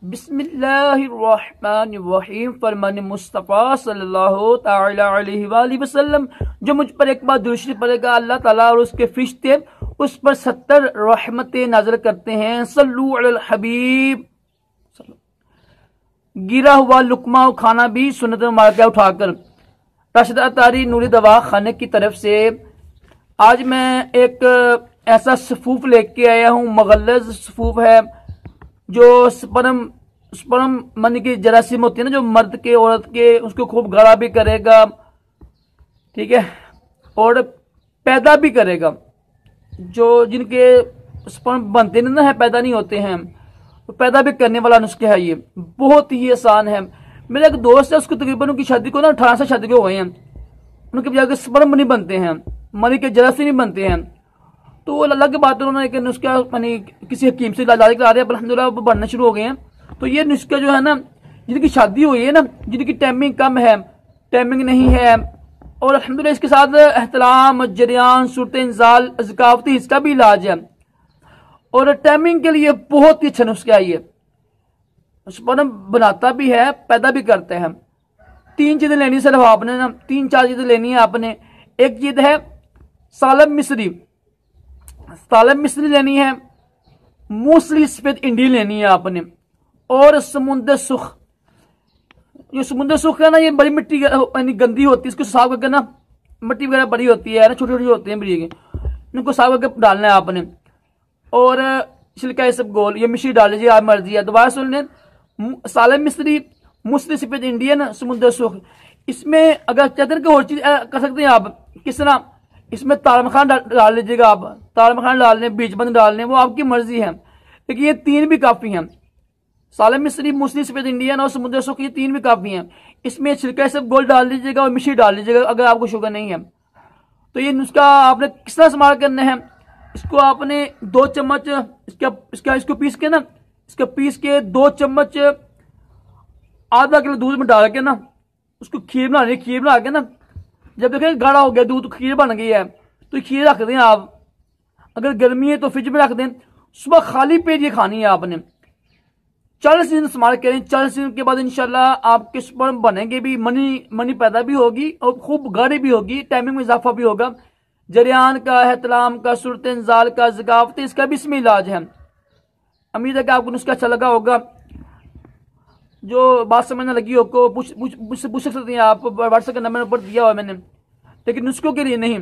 बिस्मिल्लाहिर्रहमानिर्रहीम। फरमान मुस्तफ़ा सल्लल्लाहु ताला अलैहि वसल्लम, जो मुझ पर एक बार दुरूद पड़ेगा, अल्लाह ताला और उसके फरिश्ते उस पर 70 रहमतें नाज़िल करते हैं। सल्लु अलल हबीब। गिरा हुआ लुकमा खाना भी सुन्नत मुबारक उठाकर राशिद अतारी नूरी दवा खाने की तरफ से आज मैं एक ऐसा सफूफ लेके आया हूँ। मगलज सफूफ है, जो स्पर्म मन की जरासीम होती है ना, जो मर्द के औरत के, उसको खूब गाढ़ा भी करेगा, ठीक है, और पैदा भी करेगा। जो जिनके स्पर्म बनते नहीं है, पैदा नहीं होते हैं, तो पैदा भी करने वाला नुस्खा है। ये बहुत ही आसान है। मेरा एक दोस्त है, उसको तकरीबन उनकी शादी को ना 18 से शादी को हुए हैं, उनके बजाय स्पर्म नहीं बनते हैं, मनी के जरासीम नहीं बनते हैं। तो वो अल्लाह की बात है, उन्होंने एक नुस्खा यानी किसी हकीम से इलाज करा रहे हैं, अल्हम्दुलिल्लाह वो बढ़ना शुरू हो गए हैं। तो ये नुस्खा जो है ना, जिनकी शादी हुई है ना, जिनकी टाइमिंग कम है, टाइमिंग नहीं है, और अल्हम्दुलिल्लाह इसके साथ एहतलाम, जरियान, सूरत इंजाल, ज़कावती, इसका भी इलाज है। और टाइमिंग के लिए बहुत ही अच्छा नुस्खा है ये। स्पर्म बनाता भी है, पैदा भी करते हैं। 3 चीजें लेनी सिर्फ आपने ना, 3-4 चीजें लेनी है आपने। एक चीज है सालम मिस्री, सालम मिस्री लेनी है। मूसली सफेद इंडी लेनी है आपने। और समुद्र सुख, जो समुद्र सुख है ना, ये बड़ी मिट्टी यानी गंदी होती है, इसको साफ करके ना, मिट्टी वगैरह बड़ी होती है ना, छोटी छोटी होती है बरीक, इनको साफ करके डालना है आपने। और छिलका ये सब गोल, ये मिश्री डाल लीजिए, आप मर्जी है। दोबारा सुन लें, सालम मिस्री, मूसली सफेद इंडियन, समुद्र सुख। इसमें अगर चाहते हैं कि और चीज कर सकते हैं आप, किस तरह, इसमें तार मखान डाल लीजिएगा आप, तार मखान डाल लें, बीज बंद डाल लें, वो आपकी मर्जी है, लेकिन ये 3 भी काफी हैं। सालम मिस्री, मूसली सफेद इंडियन और समुद्र सुख, ये 3 भी काफी हैं। इसमें छिलका सब गोल डाल लीजिएगा और मिश्री डाल लीजिएगा अगर आपको शुगर नहीं है। तो ये नुस्खा आपने किस तरह इस्तेमाल करना है, इसको आपने 2 चम्मच इसको पीस के ना, इसको पीस के 2 चम्मच आधा किलो दूध में डाल के ना, उसको खीर बना ली। खीर बना के ना, जब देखें गाढ़ा हो गया दूध, खीर बन गई है, तो खीर रख दें आप। अगर गर्मी है तो फ्रिज में रख दें। सुबह खाली पेट ये खानी है आपने। 40 दिन इस्तेमाल करें। 40 दिन के बाद इंशाल्लाह आपके स्पर्म बनेंगे भी, मनी पैदा भी होगी और खूब गाढ़ी भी होगी, टाइमिंग में इजाफा भी होगा। जरियान का, एहतलाम का, सूरत इंजाल का, ज़कावती, इसका भी इसमें इलाज है। उम्मीद है कि आपको नुस्खा अच्छा लगा होगा। जो बात समझने लगी हो को पूछ सकते हैं आप, व्हाट्सएप का नंबर ऊपर दिया हुआ है मैंने। लेकिन नुस्खों के लिए नहीं,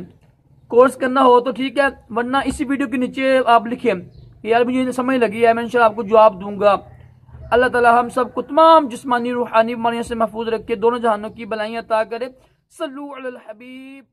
कोर्स करना हो तो ठीक है, वरना इसी वीडियो के नीचे आप लिखिए कि यार मुझे समझ लगी है, मैं इंशाल्लाह आपको जवाब दूंगा। अल्लाह ताला हम सबको तमाम जिस्मानी रूहानी बीमारियों से महफूज रखे, दोनों जहानों की भलाइयां अता करे। सल्लु अलल हबीब।